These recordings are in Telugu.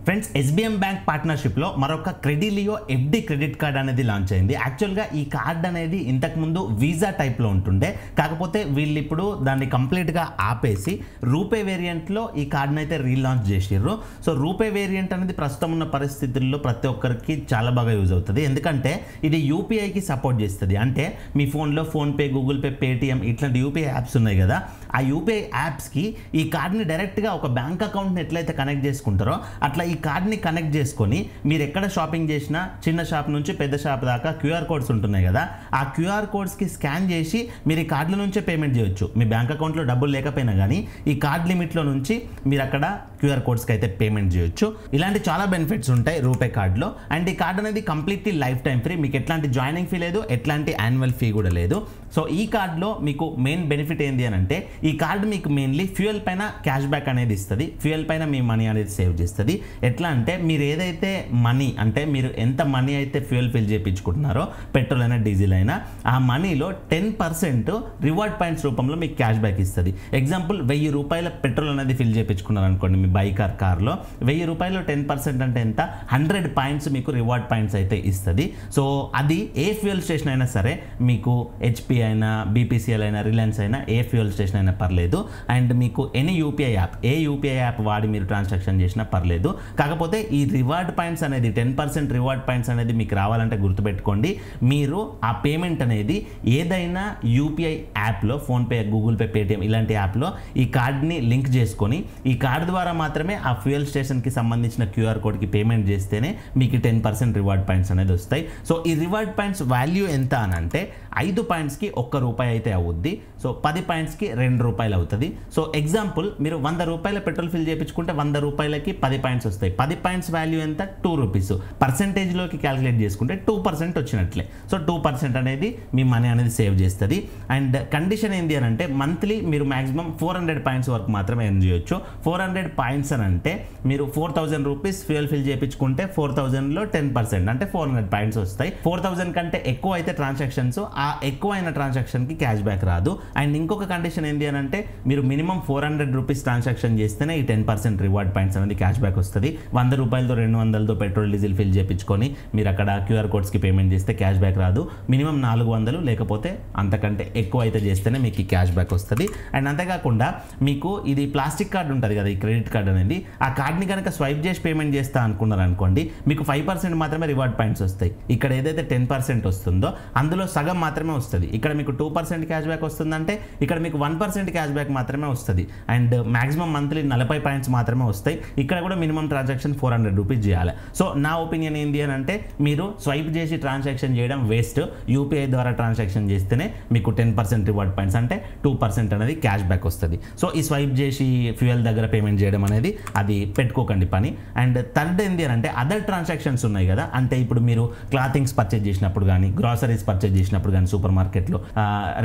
ఫ్రెండ్స్ ఎస్బీఎం బ్యాంక్ పార్ట్నర్షిప్లో మరొక క్రెడిలియో ఎఫ్డి క్రెడిట్ కార్డ్ అనేది లాంచ్ అయింది. యాక్చువల్గా ఈ కార్డ్ అనేది ఇంతకుముందు వీసా టైప్లో ఉంటుండే, కాకపోతే వీళ్ళు ఇప్పుడు దాన్ని కంప్లీట్గా ఆపేసి రూపే వేరియంట్లో ఈ కార్డ్ని అయితే రీలాంచ్ చేసిర్రు. సో రూపే వేరియంట్ అనేది ప్రస్తుతం ఉన్న పరిస్థితుల్లో ప్రతి ఒక్కరికి చాలా బాగా యూజ్ అవుతుంది, ఎందుకంటే ఇది యూపీఐకి సపోర్ట్ చేస్తుంది. అంటే మీ ఫోన్లో ఫోన్పే, గూగుల్ పే, పేటిఎం ఇట్లాంటి యూపీఐ యాప్స్ ఉన్నాయి కదా, ఆ యూపీఐ యాప్స్కి ఈ కార్డ్ని డైరెక్ట్గా ఒక బ్యాంక్ అకౌంట్ని ఎట్లయితే కనెక్ట్ చేసుకుంటారో అట్లా ఈ కార్డ్ని కనెక్ట్ చేసుకొని మీరు ఎక్కడ షాపింగ్ చేసినా చిన్న షాప్ నుంచి పెద్ద షాప్ దాకా క్యూఆర్ కోడ్స్ ఉంటున్నాయి కదా, ఆ క్యూఆర్ కోడ్స్కి స్కాన్ చేసి మీరు ఈ కార్డుల నుంచే పేమెంట్ చేయొచ్చు. మీ బ్యాంక్ అకౌంట్లో డబ్బులు లేకపోయినా కానీ ఈ కార్డ్ లిమిట్లో నుంచి మీరు అక్కడ క్యూఆర్ కోడ్స్కి అయితే పేమెంట్ చేయొచ్చు. ఇలాంటి చాలా బెనిఫిట్స్ ఉంటాయి రూపే కార్డులో. అండ్ ఈ కార్డ్ అనేది కంప్లీట్లీ లైఫ్ టైం ఫ్రీ, మీకు ఎట్లాంటి జాయినింగ్ ఫీ లేదు, ఎట్లాంటి యాన్యువల్ ఫీ కూడా లేదు. సో ఈ కార్డులో మీకు మెయిన్ బెనిఫిట్ ఏంటి అని అంటే ఈ కార్డు మీకు మెయిన్లీ ఫ్యూయల్ పైన క్యాష్ బ్యాక్ అనేది ఇస్తుంది, ఫ్యూయల్ పైన మీ మనీ అనేది సేవ్ చేస్తుంది. ఎట్లా అంటే మీరు ఏదైతే మనీ అంటే మీరు ఎంత మనీ అయితే ఫ్యూయల్ ఫిల్ చేయించుకుంటున్నారో పెట్రోల్ అయినా డీజిల్ అయినా ఆ మనీలో 10% రివార్డ్ పాయింట్స్ రూపంలో మీకు క్యాష్ బ్యాక్ ఇస్తుంది. ఎగ్జాంపుల్ 1000 రూపాయల పెట్రోల్ అనేది ఫిల్ చేయించుకున్నారు అనుకోండి మీ బైక్ ఆర్ కార్లో, 1000 రూపాయలు 10% అంటే ఎంత 100 పాయింట్స్ మీకు రివార్డ్ పాయింట్స్ అయితే ఇస్తుంది. సో అది ఏ ఫ్యూయల్ స్టేషన్ అయినా సరే, మీకు హెచ్పి అయినా, బీపీసీఎల్ అయినా, రిలయన్స్ అయినా, ఏ ఫ్యూయల్ స్టేషన్ అయినా పర్లేదు. అండ్ మీకు ఎనీ యూపీఐ యాప్, ఏ యూపీఐ యాప్ వాడి మీరు ట్రాన్సాక్షన్ చేసినా పర్లేదు. కాకపోతే ఈ రివార్డ్ పాయింట్స్ అనేది 10% రివార్డ్ పాయింట్స్ అనేది మీకు రావాలంటే గుర్తుపెట్టుకోండి, మీరు ఆ పేమెంట్ అనేది ఏదైనా యూపీఐ యాప్లో, ఫోన్పే, గూగుల్ పే, పేటిఎం ఇలాంటి యాప్లో ఈ కార్డ్ని లింక్ చేసుకొని ఈ కార్డు ద్వారా మాత్రమే ఆ ఫ్యూయల్ స్టేషన్కి సంబంధించిన క్యూఆర్ కోడ్కి పేమెంట్ చేస్తేనే మీకు 10% రివార్డ్ పాయింట్స్ అనేది వస్తాయి. సో ఈ రివార్డ్ పాయింట్స్ వాల్యూ ఎంత అని అంటే 5 పాయింట్స్కి ₹1 అయితే అవుద్ది. సో 10 పాయింట్స్కి ₹2 అవుతుంది. సో ఎగ్జాంపుల్ మీరు 100 రూపాయల పెట్రోల్ ఫిల్ చేయించుకుంటే 100 రూపాయలకి 10 పాయింట్స్ వస్తాయి. 10 పాయింట్స్ వాల్యూ ఎంత ₹2. పర్సెంటేజ్లోకి క్యాలిక్యులేట్ చేసుకుంటే 2% వచ్చినట్లే. సో 2% అనేది మీ మనీ అనేది సేవ్ చేస్తుంది. అండ్ కండిషన్ ఏంటి అని అంటే మంత్లీ మీరు మాక్సిమం 400 పాయింట్స్ వరకు మాత్రమే ఎర్న్ చేయొచ్చు. 400 పాయింట్స్ అని అంటే మీరు 4000 రూపీస్ ఫ్యూయల్ ఫిల్ చేయించుకుంటే 4000లో 10% అంటే 400 పాయింట్స్ వస్తాయి. 4000 కంటే ఎక్కువ అయితే ట్రాన్సాక్షన్స్, ఆ ఎక్కువైన ట్రాన్సాక్షన్కి క్యాష్ బ్యాక్ రాదు. అండ్ ఇంకొక కండిషన్ ఏంటి అని అంటే మీరు మినిమం 400 రూపీస్ ట్రాన్సాక్షన్ చేస్తేనే ఈ 10% రివార్డ్ పాయింట్స్ అనేది క్యాష్ బ్యాక్ వస్తుంది. 100 రూపాయలతో 200తో పెట్రోల్ డీజిల్ ఫిల్ చేయించుకొని మీరు అక్కడ క్యూఆర్ కోడ్స్కి పేమెంట్ చేస్తే క్యాష్ బ్యాక్ రాదు. మినిమం 400 లేకపోతే అంతకంటే ఎక్కువ అయితే చేస్తేనే మీకు ఈ క్యాష్ బ్యాక్ వస్తుంది. అండ్ అంతేకాకుండా మీకు ఇది ప్లాస్టిక్ కార్డ్ ఉంటుంది కదా, ఈ క్రెడిట్ కార్డ్ అనేది, ఆ కార్డ్ని కనుక స్వైప్ చేసి పేమెంట్ చేస్తా అనుకున్నారు అనుకోండి, మీకు 5% మాత్రమే రివార్డ్ పాయింట్స్ వస్తాయి. ఇక్కడ ఏదైతే 10% వస్తుందో అందులో సగం మాత్రమే వస్తుంది. ఇక్కడ మీకు 2% క్యాష్ బ్యాక్ వస్తుందంటే ఇక్కడ మీకు 1% క్యాష్ బ్యాక్ మాత్రమే వస్తుంది. అండ్ మాక్సిమం మంత్లీ 40 పాయింట్స్ మాత్రమే వస్తాయి. ఇక్కడ కూడా మినిమం ట్రాన్సాక్షన్ 400 రూపీస్ చేయాలి. సో నా ఒపీనియన్ ఏంటి అని అంటే మీరు స్వైప్ చేసి ట్రాన్సాక్షన్ చేయడం వేస్ట్, యూపీఐ ద్వారా ట్రాన్సాక్షన్ చేస్తేనే మీకు 10% రివార్డ్ పాయింట్స్ అంటే 2% అనేది క్యాష్ బ్యాక్ వస్తుంది. సో ఈ స్వైప్ చేసి ఫ్యూయల్ దగ్గర పేమెంట్ చేయడం అనేది అది పెట్టుకోకండి పని. అండ్ థర్డ్ ఏంటి అని అంటే అదర్ ట్రాన్సాక్షన్స్ ఉన్నాయి కదా, అంటే ఇప్పుడు మీరు క్లాతింగ్స్ పర్చేజ్ చేసినప్పుడు కానీ, గ్రాసరీస్ పర్చేజ్ చేసినప్పుడు కానీ, సూపర్ మార్కెట్లో,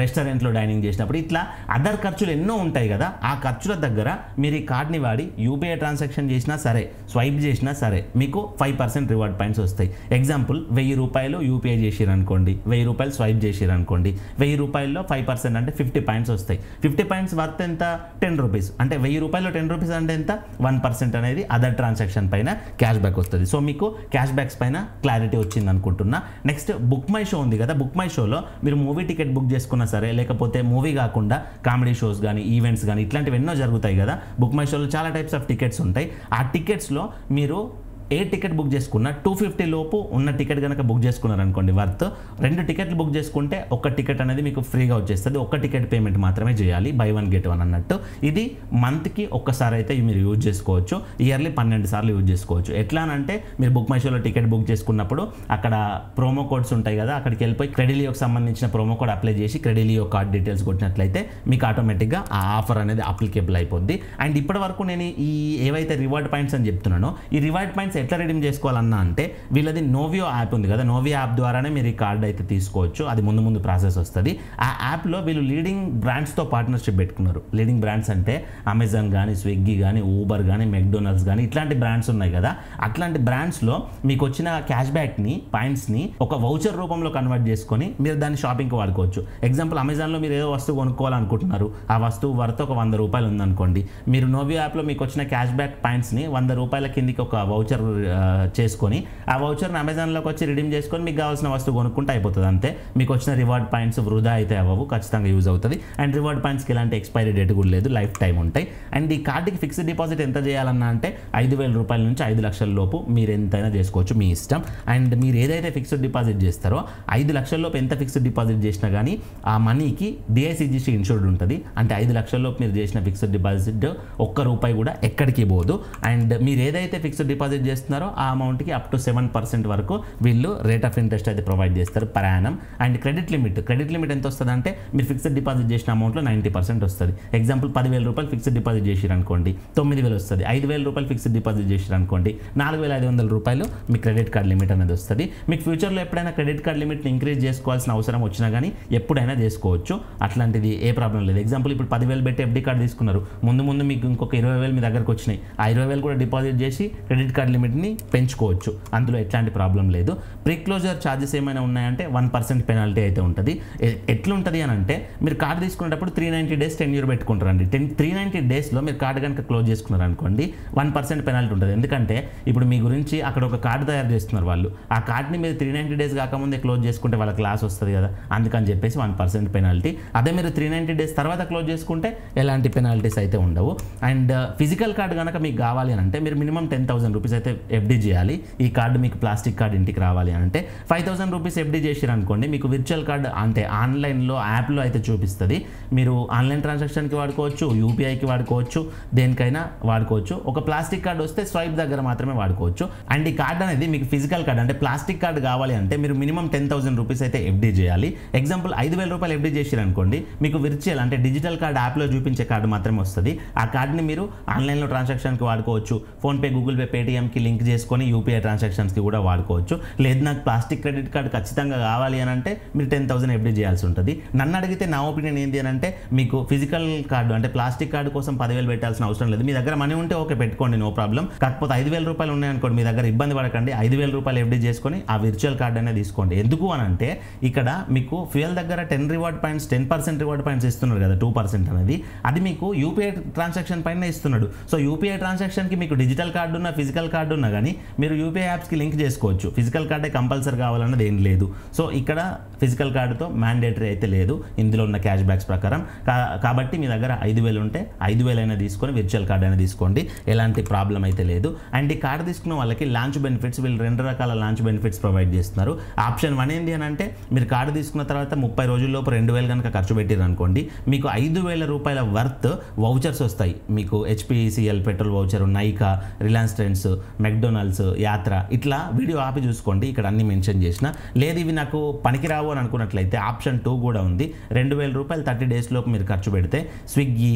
రెస్టారెంట్లో డైనింగ్ చేసినప్పుడు ఇట్లా అదర్ ఖర్చులు ఎన్నో ఉంటాయి కదా, ఆ ఖర్చుల దగ్గర మీరు ఈ కార్డ్ని వాడి యూపీఐ ట్రాన్సాక్షన్ చేసినా సరే, స్వైప్ చేసినా సరే మీకు 5% రివార్డ్ పాయింట్స్ వస్తాయి. ఎగ్జాంపుల్ 1000 రూపాయలు యూపీఐ చేసిరు అనుకోండి, 1000 రూపాయలు స్వైప్ చేసిరు అనుకోండి, 1000 రూపాయల్లో 5% అంటే 50 పాయింట్స్ వస్తాయి. 50 పాయింట్స్ వర్త్ ఎంత 10 రూపీస్, అంటే 1000 రూపాయలు 10 రూపీస్ అంటే ఎంత 1% అనేది అదర్ ట్రాన్సాక్షన్ పైన క్యాష్ బ్యాక్ వస్తుంది. సో మీకు క్యాష్ బ్యాక్స్ పైన క్లారిటీ వచ్చింది అనుకుంటున్నా. నెక్స్ట్ బుక్ మై షో ఉంది కదా, బుక్ మై షోలో మీరు మూవీ టికెట్ బుక్ చేసుకున్నా సరే, లేకపోతే మూవీ కాకుండా కామెడీ షోస్ కానీ, ఈవెంట్స్ కానీ ఇట్లాంటివి ఎన్నో జరుగుతాయి కదా, బుక్ మై షోలో చాలా టైప్స్ ఆఫ్ టికెట్స్ ఉంటాయి. ఆ టికెట్స్లో మీరు ఏ టికెట్ బుక్ చేసుకున్నా 250 లోపు ఉన్న టికెట్ కనుక బుక్ చేసుకున్నారు అనుకోండి వర్త్, 2 టికెట్లు బుక్ చేసుకుంటే ఒక టికెట్ అనేది మీకు ఫ్రీగా వచ్చేస్తుంది. ఒక టికెట్ పేమెంట్ మాత్రమే చేయాలి, బై 1 గెట్ 1 అన్నట్టు. ఇది మంత్కి ఒక్కసారి అయితే మీరు యూజ్ చేసుకోవచ్చు, ఇయర్లీ 12 సార్లు యూజ్ చేసుకోవచ్చు. ఎట్లా అంటే మీరు బుక్ మై షోలో టికెట్ బుక్ చేసుకున్నప్పుడు అక్కడ ప్రోమో కోడ్స్ ఉంటాయి కదా, అక్కడికి వెళ్ళిపోయి క్రెడిలియోకి సంబంధించిన ప్రోమో కోడ్ అప్లై చేసి క్రెడిలియో కార్డ్ డీటెయిల్స్ కొట్టినట్లయితే మీకు ఆటోమేటిక్గా ఆ ఆఫర్ అనేది అప్లికేబుల్ అయిపోద్ది. అండ్ ఇప్పటి వరకు నేను ఈ ఏవైతే రివార్డ్ పాయింట్స్ అని చెప్తున్నానో ఈ రివార్డ్ పాయింట్స్ ఎట్లా రిడీమ్ చేసుకోవాలన్నా అంటే వీళ్ళది నోవియో యాప్ ఉంది కదా, నోవియో యాప్ ద్వారానే మీరు ఈ కార్డు అయితే తీసుకోవచ్చు. అది ముందు ప్రాసెస్ వస్తుంది. ఆ యాప్లో వీళ్ళు లీడింగ్ బ్రాండ్స్తో పార్ట్నర్షిప్ పెట్టుకున్నారు. లీడింగ్ బ్రాండ్స్ అంటే అమెజాన్ కానీ, స్విగ్గీ కానీ, ఊబర్ కానీ, మెక్డొనాల్డ్స్ కానీ ఇట్లాంటి బ్రాండ్స్ ఉన్నాయి కదా, అట్లాంటి బ్రాండ్స్లో మీకు వచ్చిన క్యాష్ బ్యాక్ని, పాయింట్స్ని ఒక వౌచర్ రూపంలో కన్వర్ట్ చేసుకొని మీరు దాన్ని షాపింగ్కి వాడుకోవచ్చు. ఎగ్జాంపుల్ అమెజాన్లో మీరు ఏదో వస్తువు కొనుక్కోవాలనుకుంటున్నారు, ఆ వస్తువు వర్త్ ఒక 100 రూపాయలు ఉందనుకోండి, మీరు నోవియో యాప్లో మీకు వచ్చిన క్యాష్ బ్యాక్ పాయింట్స్ని 100 రూపాయల కిందికి ఒక వౌచర్ చేసుకొని ఆ వౌచర్ని అమెజాన్లోకి వచ్చి రిడీమ్ చేసుకొని మీకు కావాల్సిన వస్తువు కొనుక్కుంటే అయిపోతుంది. అంతే. మీకు వచ్చిన రివార్డ్ పాయింట్స్ వృధా అయితే అవ్వవు, ఖచ్చితంగా యూజ్ అవుతుంది. అండ్ రివార్డ్ పాయింట్స్కి ఎలాంటి ఎక్స్పైరీ డేట్ కూడా లేదు, లైఫ్ టైం ఉంటాయి. అండ్ ఈ కార్డుకి ఫిక్స్డ్ డిపాజిట్ ఎంత చేయాలన్నా అంటే 5,000 రూపాయల నుంచి 5 లక్షల లోపు మీరు ఎంతైనా చేసుకోవచ్చు, మీ ఇష్టం. అండ్ మీరు ఏదైతే ఫిక్స్డ్ డిపాజిట్ చేస్తారో 5 లక్షల లోపు ఎంత ఫిక్స్డ్ డిపాజిట్ చేసినా కానీ ఆ మనీకి DICGC ఇన్సూర్డ్ ఉంటుంది. అంటే 5 లక్షల లోపు మీరు చేసిన ఫిక్స్డ్ డిపాజిట్ ₹1 కూడా ఎక్కడికి పోదు. అండ్ మీరు ఏదైతే ఫిక్స్డ్ డిపాజిట్ చేస్తున్నారో ఆ అమౌంట్కి అప్ టు 7% వరకు వీళ్ళు రేట్ ఆఫ్ ఇంట్రెస్ట్ అయితే ప్రొవైడ్ చేస్తారు per annum. And credit limit ఎంత వస్తుంది అంటే మీరు ఫిక్స్డ్ డిపాజిట్ చేసిన అమౌంట్లో 90% వస్తుంది. ఎగ్జాంపుల్ 10,000 రూపాయలు ఫిక్స్డ్ డిపాజిట్ చేసిరు అనుకోండి, 9,000 వస్తుంది. 5,000 రూపాయలు ఫిక్స్డ్ డిపాజిట్ చేసిరు అనుకోండి, 4,500 రూపాయలు మీ క్రెడిట్ కార్డ్ లిమిట్ అనేది వస్తుంది. మీకు ఫ్యూచర్లో ఎప్పుడైనా క్రెడిట్ కార్డ్ లిమిట్ని ఇంక్రీజ్ చేసుకోవాల్సిన అవసరం వచ్చినా కానీ ఎప్పుడైనా చేసుకోవచ్చు, అట్లాంటిది ఏ ప్రాబ్లం లేదు. ఎగ్జాంపుల్ ఇప్పుడు 10,000 పెట్టి FD కార్డ్ తీసుకున్నారు, ముందు మీకు ఇంకొక 20,000 మీ దగ్గరకు వచ్చినాయి, ఆ 20,000 కూడా డిపాజిట్ చేసి క్రెడిట్ కార్డ్ లిమిట్ని పెంచుకోవచ్చు, అందులో ఎట్లాంటి ప్రాబ్లం లేదు. ప్రీ క్లోజర్ ఛార్జెస్ ఏమైనా ఉన్నాయంటే 1% పెనాల్టీ అయితే ఉంటుంది. ఎట్లుంటుంది అని అంటే మీరు కార్డు తీసుకునేటప్పుడు 390 days టెన్యూర్ పెట్టుకుంటారండి. 390 daysలో మీరు కార్డు కనుక క్లోజ్ చేసుకున్నారు అనుకోండి 1% పెనాల్టీ ఉంటుంది. ఎందుకంటే ఇప్పుడు మీ గురించి అక్కడ ఒక కార్డు తయారు చేస్తున్నారు వాళ్ళు, ఆ కార్డుని మీరు 390 days కాకముందే క్లోజ్ చేసుకుంటే వాళ్ళకి లాస్ వస్తుంది కదా, అందుకని చెప్పేసి 1% పెనాల్టీ. అదే మీరు 390 days తర్వాత క్లోజ్ చేసుకుంటే ఎలాంటి పెనాల్టీస్ అయితే ఉండవు. అండ్ ఫిజికల్ కార్డు కనుక మీకు కావాలి అని అంటే మీరు మినిమం 10,000 రూపీస్ అయితే FD చేయాలి. ఈ కార్డు మీకు ప్లాస్టిక్ కార్డు ఇంటికి రావాలి అంటే 5,000 రూపీస్ FD చేసిరు అనుకోండి, మీకు విర్చువల్ కార్డు అంటే ఆన్లైన్లో యాప్లో అయితే చూపిస్తుంది. మీరు ఆన్లైన్ ట్రాన్సాక్షన్కి వాడుకోవచ్చు, UPIకి వాడుకోవచ్చు, దేనికైనా వాడుకోవచ్చు. ఒక ప్లాస్టిక్ కార్డు వస్తే స్వైప్ దగ్గర మాత్రమే వాడుకోవచ్చు. అండ్ ఈ కార్డు అనేది మీకు ఫిజికల్ కార్డు అంటే ప్లాస్టిక్ కార్డు కావాలి అంటే మీరు మినిమం 10,000 రూపీస్ అయితే FD చేయాలి. ఎగ్జాంపుల్ 5,000 రూపాయలు FD చేసిరు అనుకోండి, మీకు విర్చువల్ అంటే డిజిటల్ కార్డు యాప్లో చూపించే కార్డు మాత్రమే వస్తుంది. ఆ కార్డుని మీరు ఆన్లైన్లో ట్రాన్సాక్షన్కి వాడుకోవచ్చు, ఫోన్పే, గూగుల్ పే, పేటీఎంకి లింక్ చేసుకొని UPI ట్రాన్సాక్షన్స్కి కూడా వాడుకోవచ్చు. లేదు నాకు ప్లాస్టిక్ క్రెడిట్ కార్డు ఖచ్చితంగా కావాలి అని అంటే మీరు 10,000 FD చేయాల్సి ఉంటుంది. నన్ను అడిగితే నా ఒపీనియన్ ఏంటి అని అంటే మీకు ఫిజికల్ కార్డు అంటే ప్లాస్టిక్ కార్డు కోసం 10,000 పెట్టాల్సిన అవసరం లేదు. మీ దగ్గర మనీ ఉంటే ఓకే పెట్టుకోండి, నో ప్రాబ్లం. కాకపోతే 5,000 రూపాయలు ఉన్నాయనుకోండి మీ దగ్గర, ఇబ్బంది పడకండి, 5,000 రూపాయలు FD చేసుకొని ఆ విర్చువల్ కార్డు అనేది తీసుకోండి. ఎందుకు అని అంటే ఇక్కడ మీకు ఫ్యూయల్ దగ్గర 10 రివార్డ్ పాయింట్స్ 10% రివార్డ్ పాయింట్స్ ఇస్తున్నారు కదా, 2% అనేది, అది మీకు UPI ట్రాన్సాక్షన్ పైన ఇస్తున్నాడు. సో UPI ట్రాన్సాక్షన్కి మీకు డిజిటల్ కార్డు ఉన్న ఫిజికల్ కార్డు ఉన్నా కానీ మీరు UPI యాప్స్కి లింక్ చేసుకోవచ్చు. ఫిజికల్ కార్డే కంపల్సరీ కావాలన్నది ఏం లేదు. సో ఇక్కడ ఫిజికల్ కార్డుతో మ్యాండేటరీ అయితే లేదు ఇందులో ఉన్న క్యాష్ బ్యాక్స్ ప్రకారం. కాబట్టి మీ దగ్గర 5,000 ఉంటే 5,000 అయినా తీసుకొని విర్చువల్ కార్డు అయినా తీసుకోండి, ఎలాంటి ప్రాబ్లం అయితే లేదు. అండ్ ఈ కార్డు తీసుకున్న వాళ్ళకి లాంచ్ బెనిఫిట్స్, వీళ్ళు 2 రకాల లాంచ్ బెనిఫిట్స్ ప్రొవైడ్ చేస్తున్నారు. ఆప్షన్ 1 ఏంటి అని అంటే మీరు కార్డు తీసుకున్న తర్వాత 30 రోజుల్లోపు 2,000 కనుక ఖర్చు పెట్టారు అనుకోండి, మీకు 5,000 రూపాయల వర్త్ వౌచర్స్ వస్తాయి. మీకు HPCL petrol voucher, Nykaa, Reliance trends, McDonald's, యాత్ర, ఇట్లా వీడియో ఆపి చూసుకోండి, ఇక్కడ అన్ని మెన్షన్ చేసిన. లేదు ఇవి నాకు పనికిరావు అని అనుకున్నట్లయితే ఆప్షన్ 2 కూడా ఉంది. 2,000 రూపాయలు 30 days లోపు మీరు ఖర్చు పెడితే స్విగ్గీ,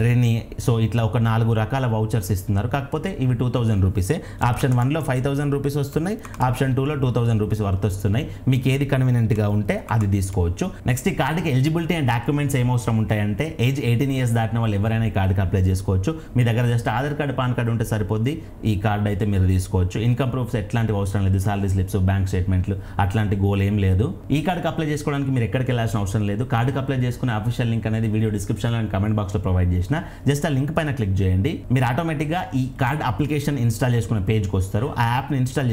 రెనీ, సో ఇట్లా ఒక 4 రకాల వౌచర్స్ ఇస్తున్నారు. కాకపోతే ఇవి 2,000 రూపీసే. ఆప్షన్ 1లో 5,000 రూపీస్ వస్తున్నాయి, ఆప్షన్ 2లో 2,000 రూపీస్ వర్త్ వస్తున్నాయి. మీకు ఏది కన్వీనియంట్గా ఉంటే అది తీసుకోవచ్చు. నెక్స్ట్ ఈ కార్డుకి ఎలిజిబిలిటీ అండ్ డాక్యుమెంట్స్ ఏమవసరం ఉంటాయంటే ఏజ్ 18 years దాటిన వాళ్ళు ఎవరైనా ఈ కార్డుకి అప్లై చేసుకోవచ్చు. మీ దగ్గర just Aadhaar card, pan card ఉంటే సరిపోద్ది, ఈ కార్డు అయితే మీరు తీసుకోవచ్చు. ఇన్కమ్ ప్రూఫ్స్ ఎట్లాంటి అవసరం లేదు, సాలరీ స్లిప్స్, బ్యాంక్ స్టేట్మెంట్లు అట్లాంటి గోల్ ఏం లేదు. ఈ కార్డుకి అప్లై చేసుకోవడానికి మీరు ఎక్కడికి వెళ్ళాల్సిన అవసరం లేదు. కార్డుకి అప్లై చేసుకునే అఫీషియల్ లింక్ అనేది వీడియో డిస్క్రిప్షన్లో అండ్ కమెంట్ బాక్స్లో ప్రొవైడ్ చేసిన, జస్ట్ ఆ లింక్ పైన క్లిక్ చేయండి, మీరు ఆటోమేటిక్గా ఈ కార్డ్ అప్లికేషన్ ఇన్స్టాల్ చేసుకునే పేజ్కి వస్తారు. ఆ యాప్ని ఇన్స్టాల్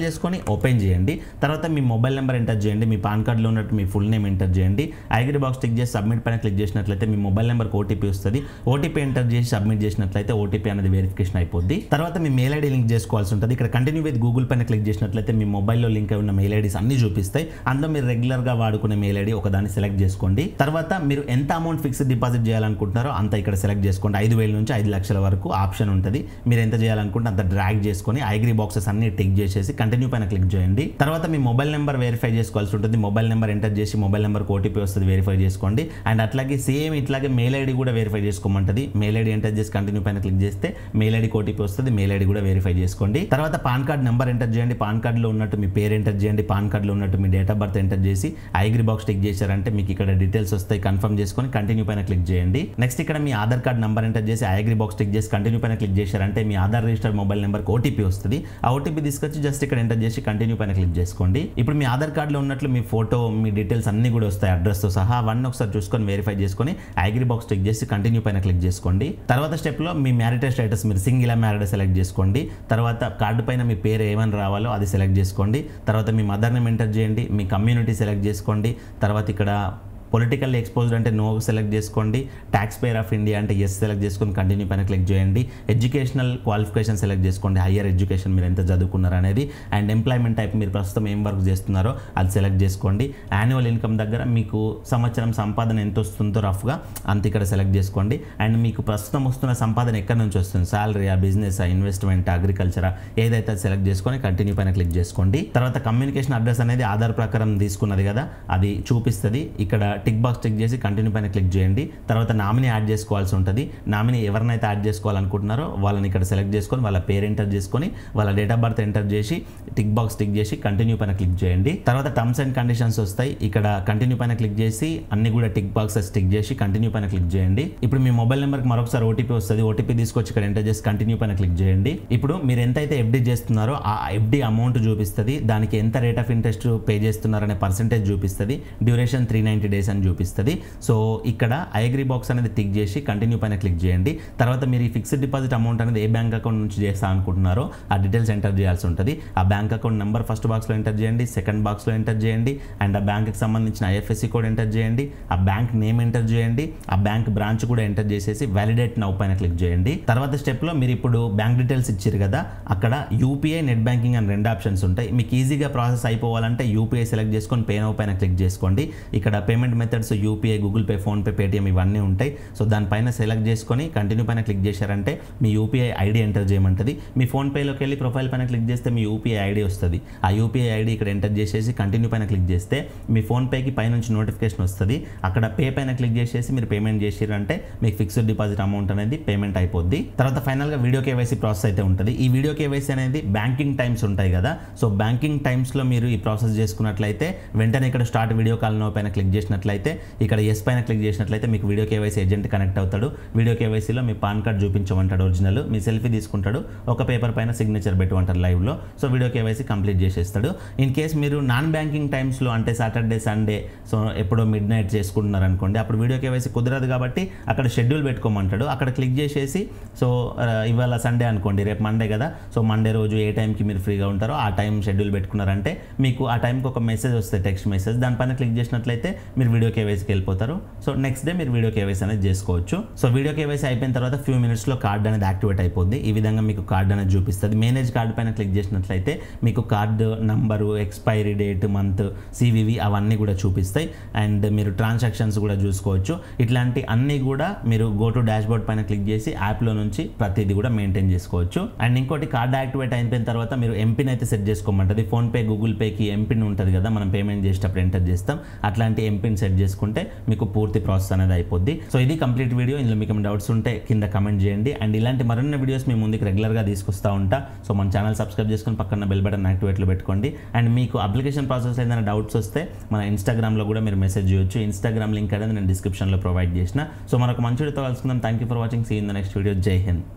చేసుకొని ఓపెన్ చేయండి. తర్వాత మీ మొబైల్ నెంబర్ ఎంటర్ చేయండి, మీ పాన్ కార్డులో ఉన్నట్టు మీ ఫుల్ నేమ్ ఎంటర్ చేయండి. ఐగ్రీ బాక్స్ టిక్ చేసి సబ్మిట్ పైన క్లిక్ చేసినట్లయితే మీ మొబైల్ నెంబర్కి OTP వస్తుంది. OTP ఎంటర్ చేసి సబ్మిట్ చేసినట్లయితే OTP అనేది వెరిఫికేషన్ అయిపోద్ది. తర్వాత మీ మెయిల్ ఐడి లింక్ చేసుకోవాల్సి ఉంటుంది. ఇక్కడ కంటిన్యూ విత్ గూగుల్ పైన క్లిక్ చేసినట్లయితే మీ మొబైల్లో లింక్ అయి ఉన్న మెయిల్ ఐడీస్ అన్ని చూపిస్తాయి. అందులో మీరు రెగ్యులర్గా వాడుకునే మెయిల్ ఐడి ఒకదాన్ని సెలెక్ట్ చేసుకోండి. తర్వాత మీరు ఎంత అమౌంట్ ఫిక్స్డ్ డిపాజిట్ చేయాలనుకుంటున్నారో అంత ఇక్కడ సెలెక్ట్ చేసుకోండి. 5,000 నుంచి 5 లక్షల వరకు ఆప్షన్ ఉంటుంది. మీరు ఎంత చేయాలనుకుంటే అంత డ్రాగ్ చేసుకొని ఐగ్రీ బాక్సెస్ అన్ని టిక్ చేసేసి కంటిన్యూ పైన క్లిక్ చేయండి. తర్వాత మీ మొబైల్ నెంబర్ వెరిఫై చేసుకోవాల్సి ఉంటుంది. మొబైల్ నెంబర్ ఎంటర్ చేసి మొబైల్ నెంబర్కి OTP వస్తుంది, వెరిఫై చేసుకోండి. అండ్ అట్లాగే సేమ్ ఇట్లాగే మెయిల్ ఐడి కూడా వెరిఫై చేసుకోమంటుంది. మెయిల్ ఐడి ఎంటర్ చేసి కంటిన్యూ పైన క్లిక్ చేస్తే మెయిల్ ఐడికి OTP వస్తుంది, మెయిల్ ఐడి కూడా వెరిఫై చేసుకోండి. తర్వాత పాన్ కార్డ్ నెంబర్ ఎంటర్ చేయండి. పాన్ కార్డులో ఉన్నట్టు మీ పేరు ఎంటర్ చేయండి. పాన్ కార్డులో ఉన్నట్టు మీ డేట్ ఆఫ్ బర్త్ ఎంటర్ చేసి ఐగ్రీ బాక్స్ టిక్ చేశారంటే మీకు ఇక్కడ డీటెయిల్స్ వస్తాయి. కన్ఫర్మ్ చేసుకొని కంటిన్యూ పైన క్లిక్ చేయండి. నెక్స్ట్ ఇక్కడ మీ ఆధార్ కార్డ్ నెంబర్ ఎంటర్ చేసి ఐగ్రీ బాక్స్ టిక్ చేసి కంటిన్యూ పైన క్లిక్ చేశారంటే మీ ఆధార్ రిజిస్టర్డ్ మొబైల్ నెంబర్కి ఓటీపీ వస్తుంది. ఆ ఓటీపీ తీసుకొచ్చి జస్ట్ ఇక్కడ ఎంటర్ చేసి కంటిన్యూ పైన క్లిక్ చేసుకోండి. ఇప్పుడు మీ ఆధార్ కార్డులో ఉన్నట్లు మీ ఫోటో, మీ డీటెయిల్స్ అన్ని కూడా వస్తాయి, అడ్రస్తో సహా. అవన్నీ ఒకసారి చూసుకొని వెరిఫై చేసుకొని ఐగ్రీ బాక్స్ టిక్ చేసి కంటిన్యూ పైన క్లిక్ చేసుకోండి. తర్వాత స్టెప్లో మీ మ్యారిటల్ స్టేటస్ మీరు సింగిల్ మ్యారీడ్ సెలెక్ట్ చేసుకోండి. తర్వాత కార్డు పైన మీ పేరు ఏమని రావాలో అది సెలెక్ట్ చేసుకోండి. తర్వాత మీ మదర్ నేమ్ ఎంటర్ చేయండి. మీ కమ్యూనిటీ సెలెక్ట్ చేసుకోండి. తర్వాత ఇక్కడ పొలిటికల్లీ ఎక్స్పోజ్డ్ అంటే నో సెలెక్ట్ చేసుకోండి. ట్యాక్స్ పేయర్ ఆఫ్ ఇండియా అంటే ఎస్ సెలెక్ట్ చేసుకొని కంటిన్యూ పైన క్లిక్ చేయండి. ఎడ్యుకేషనల్ క్వాలిఫికేషన్ సెలెక్ట్ చేసుకోండి, హయ్యర్ ఎడ్యుకేషన్ మీరు ఎంత చదువుకున్నారు అనేది. అండ్ ఎంప్లాయ్మెంట్ టైప్ మీరు ప్రస్తుతం ఏం వర్క్ చేస్తున్నారో అది సెలెక్ట్ చేసుకోండి. యాన్యువల్ ఇన్కమ్ దగ్గర మీకు సంవత్సరం సంపాదన ఎంత వస్తుందో రఫ్గా అంత ఇక్కడ సెలెక్ట్ చేసుకోండి. అండ్ మీకు ప్రస్తుతం వస్తున్న సంపాదన ఎక్కడి నుంచి వస్తుంది, సాలరీయా, బిజినెస్, ఇన్వెస్ట్మెంట్, అగ్రికల్చరా, ఏదైతే సెలెక్ట్ చేసుకొని కంటిన్యూ పైన క్లిక్ చేసుకోండి. తర్వాత కమ్యూనికేషన్ అడ్రస్ అనేది ఆధార్ ప్రకారం తీసుకున్నది కదా అది చూపిస్తుంది. ఇక్కడ టిక్ బాక్స్ టిక్ చేసి కంటిన్యూ పైన క్లిక్ చేయండి. తర్వాత నామినీ యాడ్ చేసుకోవాల్సి ఉంటుంది. నామినీ ఎవరినైతే యాడ్ చేసుకోవాలనుకుంటున్నారో వాళ్ళని ఇక్కడ సెలెక్ట్ చేసుకొని వాళ్ళ పేరు ఎంటర్ చేసుకొని వాళ్ళ డేట్ ఆఫ్ బర్త్ ఎంటర్ చేసి టిక్ బాక్స్ టిక్ చేసి కంటిన్యూ పైన క్లిక్ చేయండి. తర్వాత టర్మ్స్ అండ్ కండిషన్స్ వస్తాయి. ఇక్కడ కంటిన్యూ పైన క్లిక్ చేసి అన్ని కూడా టిక్ బాక్సెస్ టిక్ చేసి కంటిన్యూ పైన క్లిక్ చేయండి. ఇప్పుడు మీ మొబైల్ నెంబర్కి మరొకసారి ఓటీపీ వస్తుంది. ఓటీపీ తీసుకొచ్చి ఇక్కడ ఎంటర్ చేసి కంటిన్యూ పైన క్లిక్ చేయండి. ఇప్పుడు మీరు ఎంతైతే ఎఫ్డి చేస్తున్నారో ఆ ఎఫ్డి అమౌంట్ చూపిస్తుంది. దానికి ఎంత రేట్ ఆఫ్ ఇంట్రెస్ట్ పే చేస్తున్నారనే పర్సెంటేజ్ చూపిస్తుంది. డ్యూరేషన్ 390 days అని చూపిస్తుంది. సో ఇక్కడ ఐగ్రీ బాక్స్ అనేది టిక్ చేసి కంటిన్యూ పైన క్లిక్ చేయండి. తర్వాత మీరు ఈ ఫిక్స్డ్ డిపాజిట్ అమౌంట్ అనేది ఏ బ్యాంక్ అకౌంట్ నుంచి చేస్తా అనుకుంటున్నారో ఆ డీటెయిల్స్ ఎంటర్ చేయాల్సి ఉంటుంది. ఆ బ్యాంక్ అకౌంట్ నెంబర్ ఫస్ట్ బాక్స్లో ఎంటర్ చేయండి, సెకండ్ బాక్స్లో ఎంటర్ చేయండి. అండ్ ఆ బ్యాంక్కి సంబంధించిన ఐఎఫ్ఎస్సి కోడ్ ఎంటర్ చేయండి. ఆ బ్యాంక్ నేమ్ ఎంటర్ చేయండి. ఆ బ్యాంక్ బ్రాంచ్ కూడా ఎంటర్ చేసేసి వ్యాలిడేట్ నౌ పైన క్లిక్ చేయండి. తర్వాత స్టెప్లో మీరు ఇప్పుడు బ్యాంక్ డీటెయిల్స్ ఇచ్చారు కదా, అక్కడ యూపీఐ, నెట్ బ్యాంకింగ్ అని 2 ఆప్షన్స్ ఉంటాయి. మీకు ఈజీగా ప్రాసెస్ అయిపోవాలంటే యూపీఐ సెలెక్ట్ చేసుకొని పే నౌ పైన క్లిక్ చేసుకోండి. ఇక్కడ payment methods UPI, Google pay, PhonePe, Paytm ఇవన్నీ ఉంటాయి. సో దానిపైన సెలెక్ట్ చేసుకొని కంటిన్యూ పైన క్లిక్ చేశారంటే మీ యూపీఐ ఐడి ఎంటర్ చేయమంటుంది. మీ ఫోన్పేలోకి వెళ్ళి ప్రొఫైల్ పైన క్లిక్ చేస్తే మీ యూపీఐ ఐడి వస్తుంది. ఆ యూపీఐ ఐడి ఇక్కడ ఎంటర్ చేసేసి కంటిన్యూ పైన క్లిక్ చేస్తే మీ ఫోన్పేకి పైనుంచి నోటిఫికేషన్ వస్తుంది. అక్కడ పే పైన క్లిక్ చేసేసి మీరు పేమెంట్ చేసారంటే మీకు ఫిక్స్డ్ డిపాజిట్ అమౌంట్ అనేది పేమెంట్ అయిపోద్ది. తర్వాత ఫైనల్గా వీడియో కేవైసీ ప్రాసెస్ అయితే ఉంటుంది. ఈ వీడియో కేవైసీ అనేది బ్యాంకింగ్ టైమ్స్ ఉంటాయి కదా, సో బ్యాంకింగ్ టైమ్స్లో మీరు ఈ ప్రాసెస్ చేసుకున్నట్లయితే వెంటనే ఇక్కడ స్టార్ట్ వీడియో కాల్ నో పైన క్లిక్ చేసినట్లయితే ఇక్కడ ఎస్ పైన క్లిక్ చేసినట్లయితే మీకు వీడియో కేవైసీ ఏజెంట్ కనెక్ట్ అవుతాడు. వీడియో కేవైసీలో మీ పాన్ కార్డ్ చూపించమంటాడు ఒరిజినల్, మీ సెల్ఫీ తీసుకుంటాడు, ఒక పేపర్ పైన సిగ్నేచర్ పెట్టమంటారు లైవ్లో. సో వీడియో కేవైసీ కంప్లీట్ చేసేస్తాడు. ఇన్ కేస్ మీరు నాన్ బ్యాంకింగ్ టైమ్స్లో అంటే సాటర్డే, సండే, సో ఎప్పుడో మిడ్ నైట్ చేసుకుంటున్నారు అనుకోండి, అప్పుడు వీడియో కేవైసీ కుదరదు కాబట్టి అక్కడ షెడ్యూల్ పెట్టుకోమంటాడు. అక్కడ క్లిక్ చేసేసి సో ఇవాళ సండే అనుకోండి, రేపు మండే కదా, సో మండే రోజు ఏ టైంకి మీరు ఫ్రీగా ఉంటారో ఆ టైం షెడ్యూల్ పెట్టుకున్నారంటే మీకు ఆ టైంకి ఒక మెసేజ్ వస్తుంది, టెక్స్ట్ మెసేజ్. దానిపైన క్లిక్ చేసినట్లయితే మీరు వీడియో కేవైసీకి వెళ్ళిపోతారు. సో నెక్స్ట్ డే మీరు వీడియో కేవైసీ అనేది చేసుకోవచ్చు. సో వీడియో కేవైసీ అయిపోయిన తర్వాత ఫ్యూ మినిట్స్లో కార్డ్ అనేది యాక్టివేట్ అయిపోద్ది. ఈ విధంగా మీకు కార్డ్ అనేది చూపిస్తుంది. మేనేజ్ కార్డ్ పైన క్లిక్ చేసినట్లయితే మీకు card number, expiry date, month, CVV అవన్నీ కూడా చూపిస్తాయి. అండ్ మీరు ట్రాన్సాక్షన్స్ కూడా చూసుకోవచ్చు. ఇట్లాంటి అన్నీ కూడా మీరు గో టు డాష్ బోర్డ్ పైన క్లిక్ చేసి యాప్లో నుంచి ప్రతిదీ కూడా మెయింటైన్ చేసుకోవచ్చు. అండ్ ఇంకోటి కార్డ్ యాక్టివేట్ అయిపోయిన తర్వాత మీరు ఎంపిన్ అయితే సెట్ చేసుకోమంటుంది. ఫోన్పే, గూగుల్ పేకి ఎంపిన్ ఉంటుంది కదా, మనం పేమెంట్ చేసేటప్పుడు ఎంటర్ చేస్తాం, అట్లాంటి ఎంపిన్ సెట్ చేసుకుంటే మీకు పూర్తి ప్రాసెస్ అనేది అయిపోద్ది. సో ఇది కంప్లీట్ వీడియో. ఇందులో మీకు డౌట్స్ ఉంటే కింద కమెంట్ చేయండి. అండ్ ఇలాంటి మరిన్ని వీడియోస్ మీ ముందుకు రెగ్యులర్గా తీసుకొస్తూ ఉంటా. సో మన ఛానల్ సబ్స్క్రైబ్ చేసుకుని పక్కన బెల్ బటన్ యాక్టివేట్లో పెట్టుకోండి. అండ్ మీకు అప్లికేషన్ ప్రాసెస్ ఏదైనా డౌట్స్ వస్తే మన ఇన్స్టాగ్రామ్లో కూడా మీరు మెసేజ్ చేయొచ్చు. ఇన్స్టాగ్రామ్ లింక్ అనేది నేను డిస్క్రిప్షన్లో ప్రొవైడ్ చేసిన. సో మనకు మంచి వీడియోతో కలుసుకుందాం. Thank you for watching. See in the next video. జై హింద్.